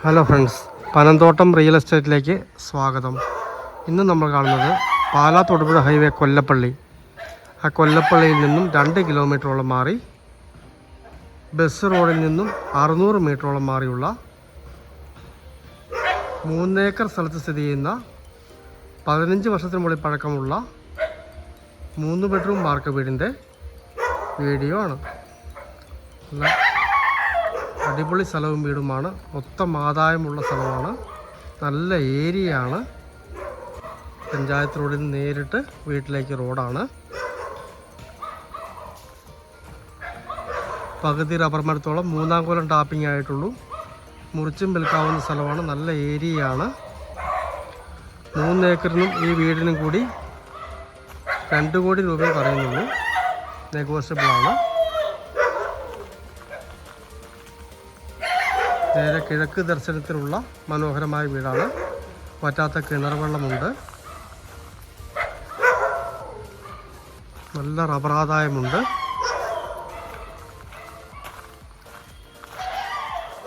Hello friends, Panamthottam real എസ്റ്റേറ്റിലേക്ക് സ്വാഗതം. ഇന്ന് നമ്മൾ കാണുന്നത് പാലാ തൊടുപുഴ ഹൈവേ കൊല്ലപ്പള്ളി. ആ കൊല്ലപ്പള്ളിയിൽ നിന്നും 2 കിലോമീറ്ററോളം മാറി ബസ് റോഡിൽ നിന്നും 600 മീറ്ററോളം മാറിയുള്ള 3 ഏക്കർ സ്ഥലത്ത് സ്ഥിതി ചെയ്യുന്ന 15 വർഷത്തിന് മുകളിൽ പഴക്കമുള്ള 3 ബെഡ്റൂം വാർക്ക വീടിൻ്റെ വീഡിയോ ആണ്. അടിപൊളി സ്ഥലവും വീടുമാണ്. മൊത്തം ആദായമുള്ള സ്ഥലമാണ്. നല്ല ഏരിയയാണ്. പഞ്ചായത്ത് റോഡിൽ നിന്ന് നേരിട്ട് വീട്ടിലേക്ക് റോഡാണ്. പകുതി റബ്ബർ മരത്തോളം 3-ാം കൊല്ലം ടാപ്പിംഗ് ആയിട്ടുള്ളൂ. മുറിച്ചും വിൽക്കാവുന്ന സ്ഥലമാണ്. നല്ല ഏരിയയാണ്. 3 ഏക്കറിനും ഈ വീടിനും കൂടി 2 കോടി രൂപയെ പറയുന്നുള്ളൂ. നെഗോഷ്യബിളാണ്. നേരെ കിഴക്ക് ദർശനത്തിലുള്ള മനോഹരമായ വീടാണ്. വറ്റാത്ത കിണർ വെള്ളമുണ്ട്. നല്ല റബ്ബർ ആദായമുണ്ട്.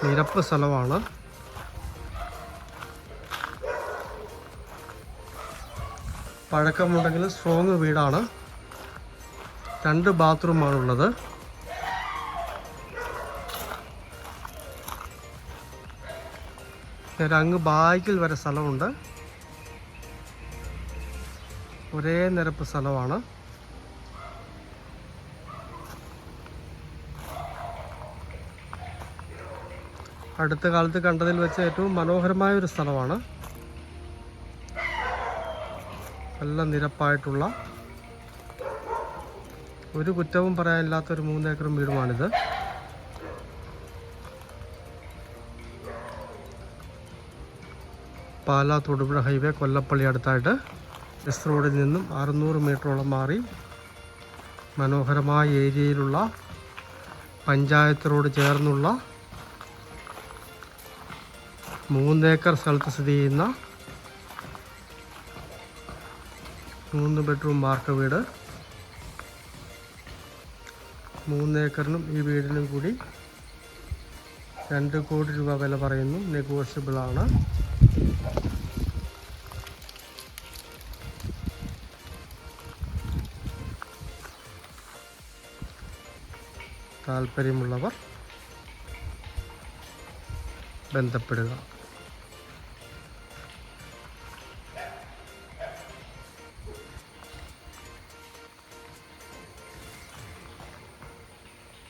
നിരപ്പ് സ്ഥലമാണ്. പഴക്കമുണ്ടെങ്കിൽ സ്ട്രോങ് വീടാണ്. 2 ബാത്റൂമാണുള്ളത്. അങ്ങ് ബാക്കിൽ വരെ സ്ഥലമുണ്ട്. ഒരേ നിരപ്പ് സ്ഥലമാണ്. അടുത്ത കാലത്ത് കണ്ടതിൽ വെച്ച് ഏറ്റവും മനോഹരമായ ഒരു സ്ഥലമാണ്. നല്ല നിരപ്പായിട്ടുള്ള, ഒരു കുറ്റവും പറയാനില്ലാത്തൊരു 3 ഏക്കറും വീടുമാണിത്. പാലാ തൊടുപുഴ ഹൈവേ കൊല്ലപ്പള്ളി അടുത്തായിട്ട് ബസ് റോഡിൽ നിന്നും 600 മീറ്ററോളം മാറി മനോഹരമായ ഏരിയയിലുള്ള, പഞ്ചായത്ത് റോഡ് ചേർന്നുള്ള 3 ഏക്കർ സ്ഥലത്ത് സ്ഥിതി ചെയ്യുന്ന 3 ബെഡ്റൂം വാർക്ക വീട്. 3 ഏക്കറിനും ഈ വീടിനും കൂടി 2 കോടി രൂപ വില പറയുന്നു. നെഗോഷ്യബിളാണ്. താല്പര്യമുള്ളവർ ബന്ധപ്പെടുക.